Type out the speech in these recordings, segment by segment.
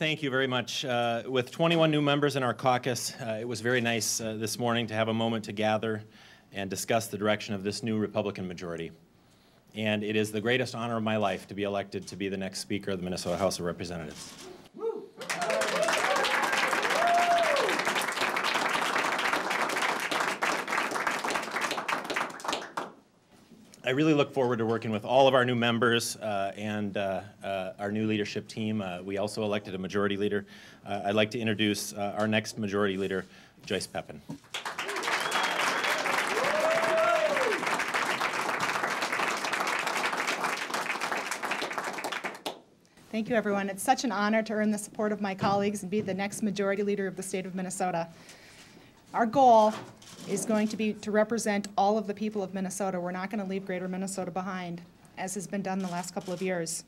Thank you very much. With 21 new members in our caucus, it was very nice this morning to have a moment to gather and discuss the direction of this new Republican majority. And it is the greatest honor of my life to be elected to be the next Speaker of the Minnesota House of Representatives. I really look forward to working with all of our new members and our new leadership team. We also elected a majority leader. I'd like to introduce our next majority leader, Joyce Peppin. Thank you, everyone. It's such an honor to earn the support of my colleagues and be the next majority leader of the state of Minnesota. Our goal is going to be to represent all of the people of Minnesota. We're not going to leave Greater Minnesota behind, as has been done the last couple of years.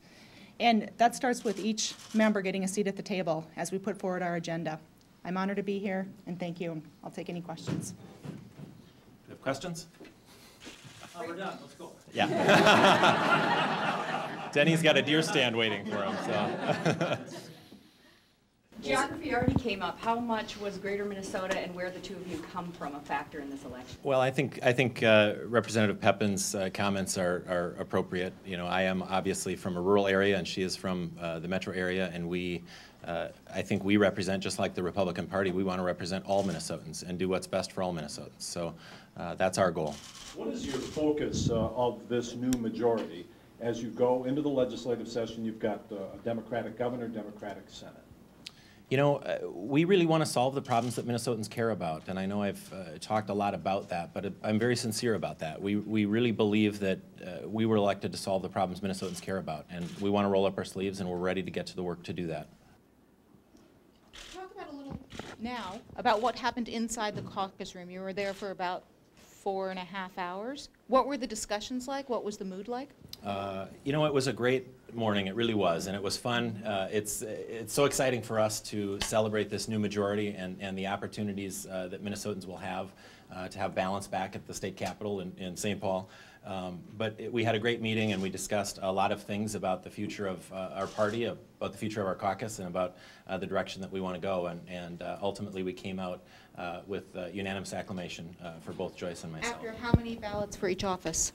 And that starts with each member getting a seat at the table as we put forward our agenda. I'm honored to be here, and thank you. I'll take any questions. Do you have questions? We're done. Let's go. Yeah. Denny's got a deer stand waiting for him. So. Geography already came up. How much was Greater Minnesota and where the two of you come from a factor in this election? Well, I think Representative Peppin's comments are appropriate. You know, I am obviously from a rural area, and she is from the metro area, and I think we represent, just like the Republican Party, we want to represent all Minnesotans and do what's best for all Minnesotans. So that's our goal. What is your focus of this new majority as you go into the legislative session? You've got a Democratic governor, Democratic Senate. You know, we really want to solve the problems that Minnesotans care about, and I know I've talked a lot about that, but I'm very sincere about that. We really believe that we were elected to solve the problems Minnesotans care about, and we want to roll up our sleeves, and we're ready to get to the work to do that. Talk about a little now about what happened inside the caucus room. You were there for about 4.5 hours. What were the discussions like? What was the mood like? You know, it was a great morning. It really was, and it was fun. It's so exciting for us to celebrate this new majority and the opportunities that Minnesotans will have to have balance back at the state capitol in St. Paul. But we had a great meeting, and we discussed a lot of things about the future of our party, about the future of our caucus, and about the direction that we want to go. And ultimately, we came out with unanimous acclamation for both Joyce and myself. After how many ballots for each office?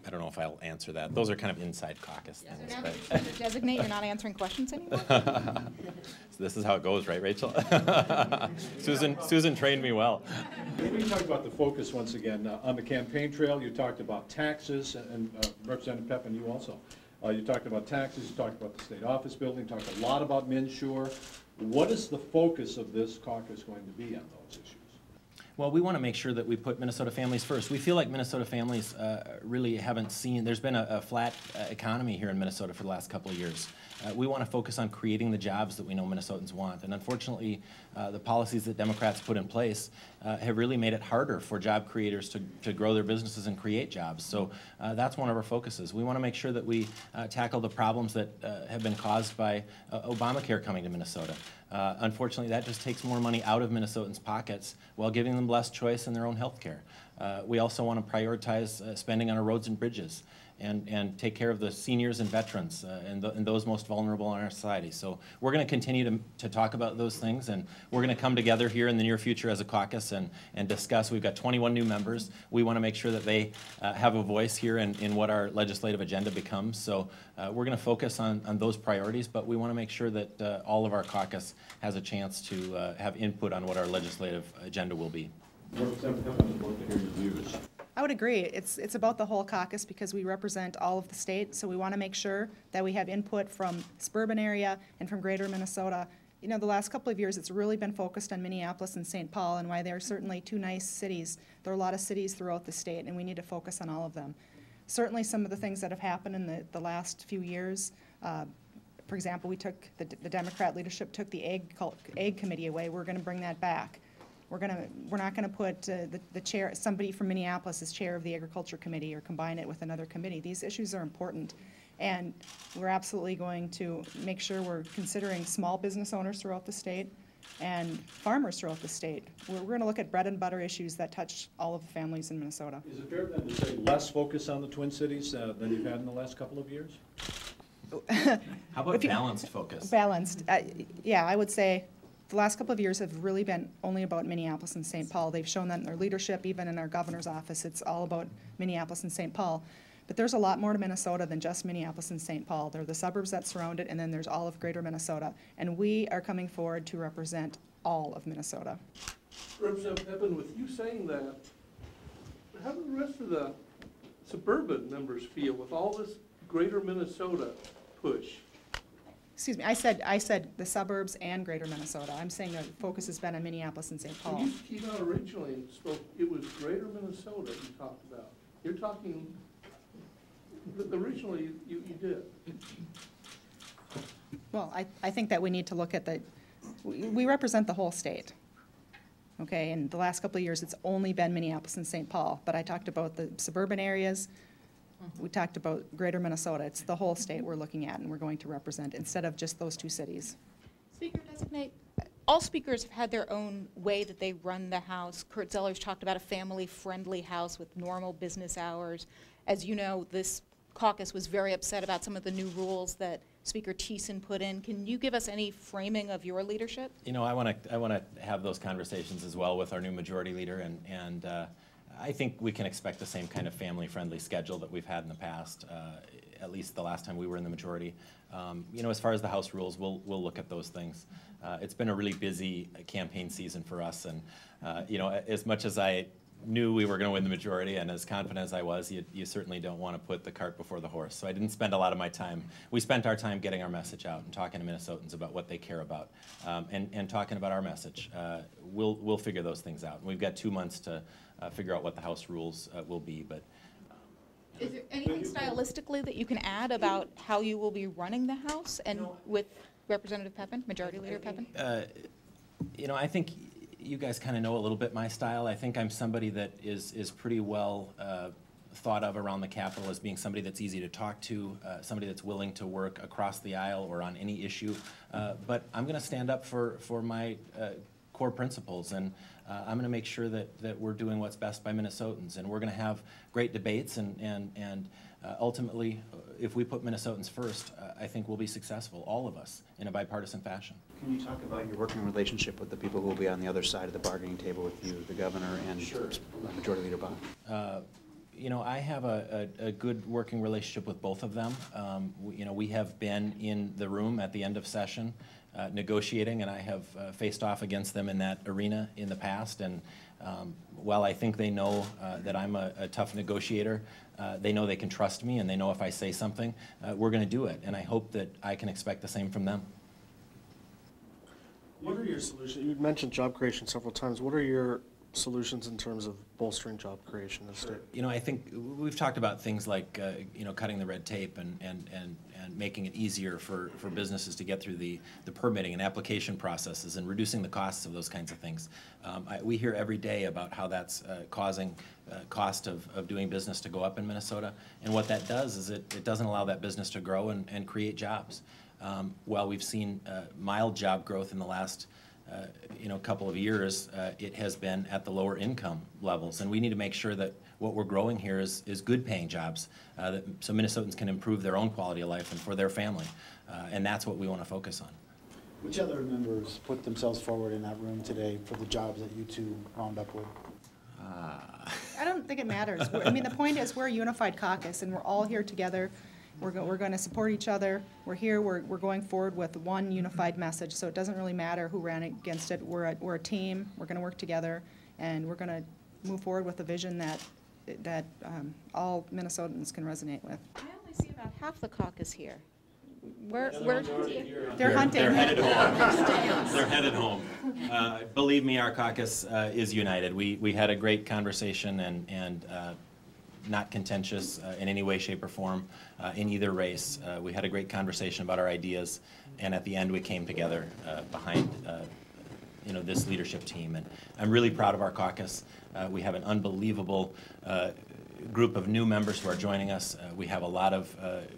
I don't know if I'll answer that. Those are kind of inside caucus things. So now that you designate, you're not answering questions anymore? So this is how it goes, right, Rachel? Susan trained me well. Maybe you talk about the focus once again. On the campaign trail, you talked about taxes, and Representative Peppin, you also. You talked about taxes, you talked about the state office building, talked a lot about MNsure. What is the focus of this caucus going to be on those issues? Well, we want to make sure that we put Minnesota families first. We feel like Minnesota families really haven't seen, there's been a flat economy here in Minnesota for the last couple of years. We want to focus on creating the jobs that we know Minnesotans want. And unfortunately, the policies that Democrats put in place have really made it harder for job creators to grow their businesses and create jobs. So that's one of our focuses. We want to make sure that we tackle the problems that have been caused by Obamacare coming to Minnesota. Unfortunately, that just takes more money out of Minnesotans' pockets while giving them less choice in their own health care. We also want to prioritize spending on our roads and bridges and take care of the seniors and veterans and those most vulnerable in our society. So we're going to continue to talk about those things, and we're going to come together here in the near future as a caucus and discuss. We've got 21 new members. We want to make sure that they have a voice here in what our legislative agenda becomes. So we're going to focus on those priorities, but we want to make sure that all of our caucus has a chance to have input on what our legislative agenda will be. Representative Peppin, I'd love to hear your views. I would agree. It's about the whole caucus because we represent all of the state, so we want to make sure that we have input from suburban area and from Greater Minnesota. You know, the last couple of years it's really been focused on Minneapolis and St. Paul, and why they're certainly two nice cities. There are a lot of cities throughout the state, and we need to focus on all of them. Certainly some of the things that have happened in the last few years, for example, we took, the Democrat leadership took the egg committee away. We're going to bring that back. We're not going to put the chair, somebody from Minneapolis as chair of the Agriculture Committee or combine it with another committee. These issues are important, and we're absolutely going to make sure we're considering small business owners throughout the state and farmers throughout the state. We're going to look at bread and butter issues that touch all of the families in Minnesota. Is it fair then to say less focus on the Twin Cities than you've had in the last couple of years? How about If you- balanced focus? Balanced. Yeah, I would say the last couple of years have really been only about Minneapolis and St. Paul. They've shown that in their leadership, even in our governor's office, it's all about Minneapolis and St. Paul. But there's a lot more to Minnesota than just Minneapolis and St. Paul. There are the suburbs that surround it, and then there's all of greater Minnesota. And we are coming forward to represent all of Minnesota. Representative Peppin, with you saying that, how do the rest of the suburban members feel with all this greater Minnesota push? Excuse me, I said the suburbs and greater Minnesota. I'm saying the focus has been on Minneapolis and St. When Paul. you came out originally and spoke, it was greater Minnesota you talked about. You're talking, originally you did. Well, I think that we need to look at we represent the whole state. Okay, and the last couple of years, it's only been Minneapolis and St. Paul, but I talked about the suburban areas. We talked about greater Minnesota. It's the whole state we're looking at and we're going to represent instead of just those two cities. Speaker-designate, all speakers have had their own way that they run the House. Kurt Zeller's talked about a family-friendly House with normal business hours. As you know, this caucus was very upset about some of the new rules that Speaker Thiessen put in. Can you give us any framing of your leadership? You know, I want to have those conversations as well with our new majority leader, and I think we can expect the same kind of family-friendly schedule that we've had in the past, at least the last time we were in the majority. You know, as far as the House rules, we'll look at those things. It's been a really busy campaign season for us, and you know, as much as I knew we were going to win the majority, and as confident as I was, you certainly don't want to put the cart before the horse. So I didn't spend a lot of my time. We spent our time getting our message out and talking to Minnesotans about what they care about, and talking about our message. We'll figure those things out. We've got 2 months to figure out what the House rules will be. But is there anything stylistically that you can add about how you will be running the House and with Representative Peppin, Majority Leader Peppin? you know, I think you guys kind of know a little bit my style. I think I'm somebody that is pretty well thought of around the Capitol as being somebody that's easy to talk to, somebody that's willing to work across the aisle or on any issue. But I'm going to stand up for my core principles, and I'm going to make sure that we're doing what's best by Minnesotans, and we're going to have great debates, and ultimately, if we put Minnesotans first, I think we'll be successful, all of us, in a bipartisan fashion. Can you talk about your working relationship with the people who will be on the other side of the bargaining table with you, the governor and Majority Leader Bach? You know, I have a good working relationship with both of them. You know, we have been in the room at the end of session negotiating, and I have faced off against them in that arena in the past. And while I think they know that I'm a tough negotiator, they know they can trust me, and they know if I say something, we're going to do it. And I hope that I can expect the same from them. What are your solutions? You mentioned job creation several times. What are your solutions in terms of bolstering job creation in the state? You know, I think we've talked about things like, you know, cutting the red tape and making it easier for businesses to get through the permitting and application processes and reducing the costs of those kinds of things. We hear every day about how that's causing cost of doing business to go up in Minnesota. And what that does is it doesn't allow that business to grow and create jobs. While we've seen mild job growth in the last you know, couple of years, it has been at the lower income levels, and we need to make sure that what we're growing here is good paying jobs, so Minnesotans can improve their own quality of life and for their family, and that's what we want to focus on. Which other members put themselves forward in that room today for the jobs that you two wound up with? I don't think it matters. I mean, the point is we're a unified caucus, and we're all here together. We're going to support each other. We're here. We're going forward with one unified message. So it doesn't really matter who ran against it. We're a team. We're going to work together, and we're going to move forward with a vision that all Minnesotans can resonate with. I only see about half the caucus here. Where They're hunting. They're headed home. They're headed home. Believe me, our caucus is united. We had a great conversation and not contentious in any way, shape, or form in either race. We had a great conversation about our ideas, and at the end we came together behind you know, this leadership team. And I'm really proud of our caucus. We have an unbelievable group of new members who are joining us. We have a lot of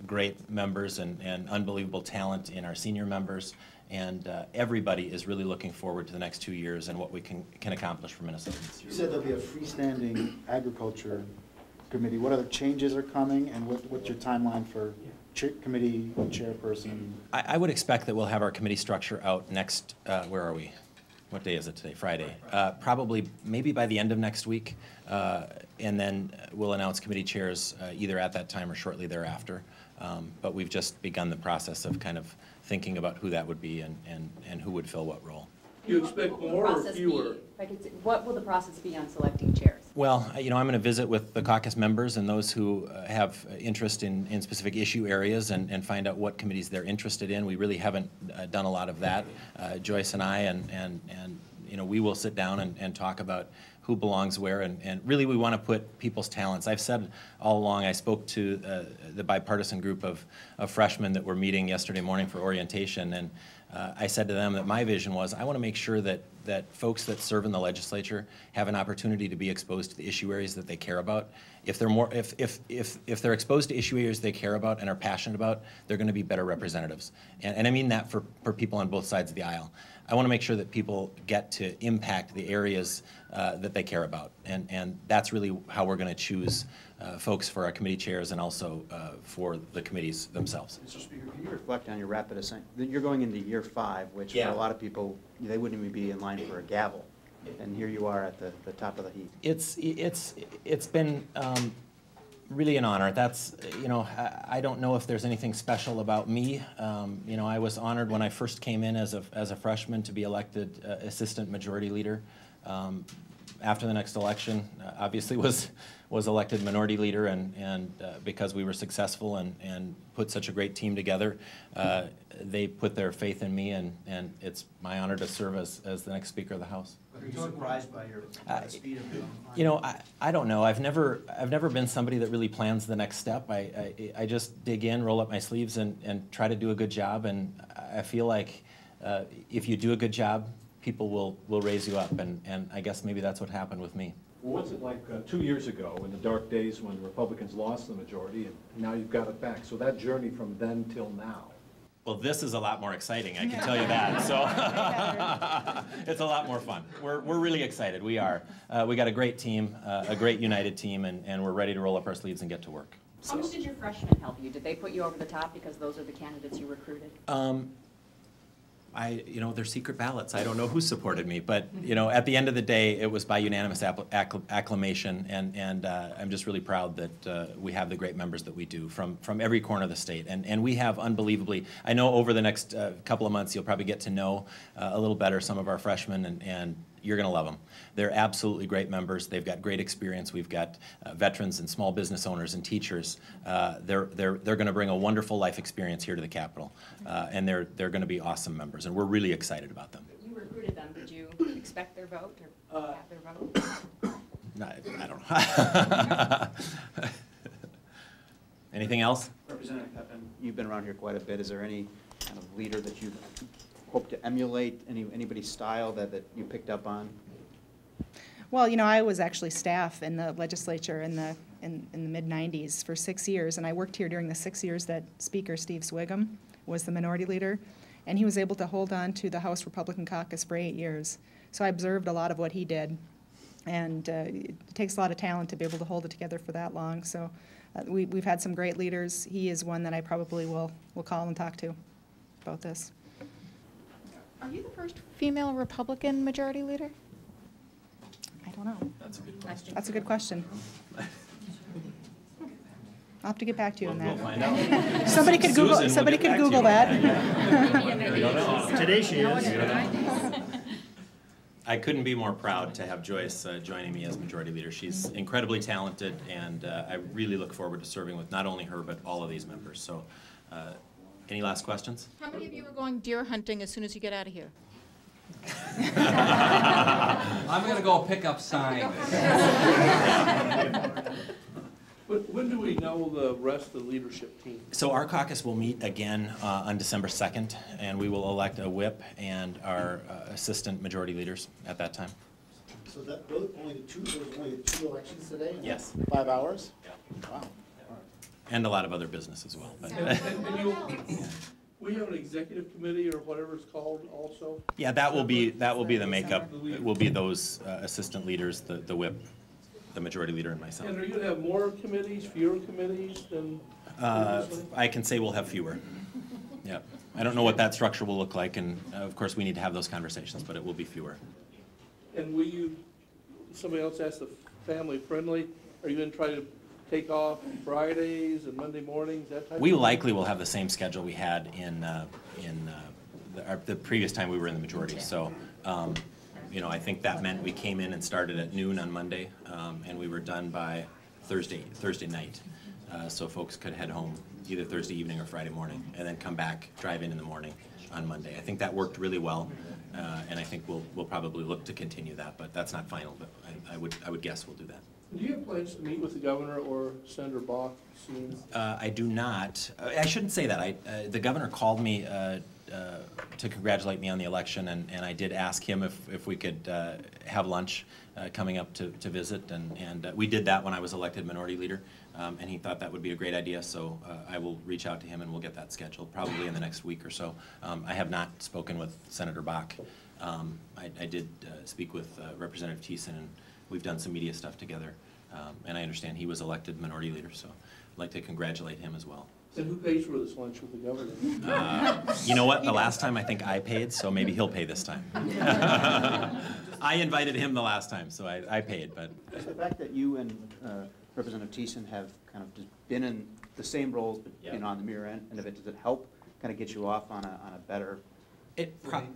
great members and unbelievable talent in our senior members. And everybody is really looking forward to the next 2 years and what we can accomplish for Minnesotans. You said there'll be a freestanding agriculture committee. What other changes are coming, and what's your timeline for committee chairperson? I would expect that we'll have our committee structure out next, where are we? What day is it today? Friday. Probably, maybe by the end of next week. And then we'll announce committee chairs either at that time or shortly thereafter. But we've just begun the process of kind of thinking about who that would be and who would fill what role. You expect more or fewer? What will the process be on selecting chairs? Well, I'm going to visit with the caucus members and those who have interest in specific issue areas and find out what committees they're interested in. We really haven't done a lot of that. Joyce and I and we will sit down and talk about who belongs where, and really we want to put people's talents. I've said all along, I spoke to the bipartisan group of freshmen that were meeting yesterday morning for orientation, and I said to them that my vision was I want to make sure that folks that serve in the legislature have an opportunity to be exposed to the issue areas that they care about. If they're exposed to issue areas they care about and are passionate about, they're going to be better representatives. And I mean that for people on both sides of the aisle. I want to make sure that people get to impact the areas that they care about. And that's really how we're going to choose folks for our committee chairs and also for the committees themselves. Mr. Speaker, can you reflect on your rapid ascent? You're going into year 5, which Yeah. for a lot of people, they wouldn't even be in line for a gavel. And here you are at the top of the heap. It's been really an honor. That's, I don't know if there's anything special about me. I was honored when I first came in as a freshman to be elected assistant majority leader. After the next election, obviously was elected minority leader, and because we were successful and put such a great team together, they put their faith in me, and it's my honor to serve as the next Speaker of the House. Are you surprised by your speed of I don't know. I've never been somebody that really plans the next step. I just dig in, roll up my sleeves, and try to do a good job. And I feel like if you do a good job, people will raise you up. And I guess maybe that's what happened with me. Well, what's it like 2 years ago in the dark days when Republicans lost the majority, and now you've got it back? So that journey from then till now. Well, this is a lot more exciting, I can tell you that. So it's a lot more fun. We're really excited. We are. We got a great team, a great united team, and we're ready to roll up our sleeves and get to work. How much did your freshmen help you? Did they put you over the top because those are the candidates you recruited? They're secret ballots. I don't know who supported me, but at the end of the day, it was by unanimous acclamation, and I'm just really proud that we have the great members that we do from every corner of the state, and we have unbelievably. I know over the next couple of months, you'll probably get to know a little better some of our freshmen, and you're going to love them. They're absolutely great members. They've got great experience. We've got veterans and small business owners and teachers. They're going to bring a wonderful life experience here to the Capitol, and they're going to be awesome members, and we're really excited about them. You recruited them. Did you expect their vote or have their vote? I don't know. Anything else? Representative Peppin, you've been around here quite a bit. Is there any kind of leader that you hope to emulate, anybody's style that you picked up on? Well, I was actually staff in the legislature in the mid-'90s for 6 years, and I worked here during the 6 years that Speaker Steve Swigum was the minority leader, and he was able to hold on to the House Republican caucus for 8 years. So I observed a lot of what he did, and it takes a lot of talent to be able to hold it together for that long. So we've had some great leaders. He is one that I probably will call and talk to about this. Are you the first female Republican majority leader? I don't know. That's a good question. That's a good question. I'll have to get back to you on that. We'll find out. Somebody could Google. Susan, Somebody we'll get could Google back that. Today she is. I couldn't be more proud to have Joyce joining me as majority leader. She's incredibly talented, and I really look forward to serving with not only her, but all of these members. So, any last questions? How many of you are going deer hunting as soon as you get out of here? I'm gonna go pick up signs. But when do we know the rest of the leadership team? So our caucus will meet again on December 2nd, and we will elect a whip and our assistant majority leaders at that time. So that, there was only two elections today? Yes. 5 hours? Yeah. Wow. And a lot of other business as well. But We have an executive committee or whatever it's called also? yeah, that will be the makeup. It will be those assistant leaders, the whip, the majority leader, and myself. And are you going to have more committees, fewer committees than? I can say we'll have fewer. Yeah. I don't know what that structure will look like, and of course we need to have those conversations, but it will be fewer. And will you, somebody else asked the family friendly, are you gonna try to take off Fridays and Monday mornings, that type of thing? We likely will have the same schedule we had in the previous time we were in the majority. So, you know, I think that meant we came in and started at noon on Monday, and we were done by Thursday night. So folks could head home either Thursday evening or Friday morning, and then come back, drive in the morning on Monday. I think that worked really well, and I think we'll probably look to continue that, but that's not final. But I would guess we'll do that. Do you have plans to meet with the governor or Senator Bach soon? I do not. I shouldn't say that. The governor called me to congratulate me on the election, and I did ask him if we could have lunch coming up to visit, and we did that when I was elected minority leader, and he thought that would be a great idea, so I will reach out to him and we'll get that scheduled probably in the next week or so. I have not spoken with Senator Bach. I did speak with Representative Thiessen, and we've done some media stuff together, and I understand he was elected minority leader, so I'd like to congratulate him as well. And who pays for this lunch with the governor? You know what? The last time I think I paid, so maybe he'll pay this time. I invited him the last time, so I paid. But the fact that you and Representative Thiessen have kind of just been in the same roles, but you know, on the mirror end of it, does it help kind of get you off on a better?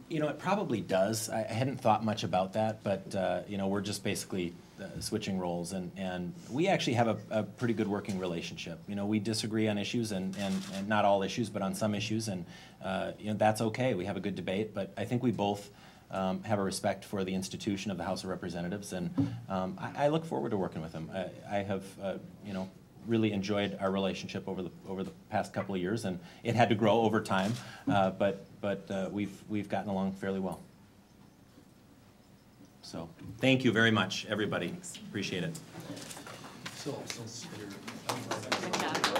You know, it probably does. I hadn't thought much about that, but you know, we're just basically switching roles, and we actually have a pretty good working relationship. You know, we disagree on issues, and not all issues, but on some issues, and you know, that's okay. We have a good debate, but I think we both have a respect for the institution of the House of Representatives, and I look forward to working with him. I have, you know, really enjoyed our relationship over the past couple of years, and it had to grow over time, but we've gotten along fairly well. So thank you very much, everybody. Appreciate it. Good job.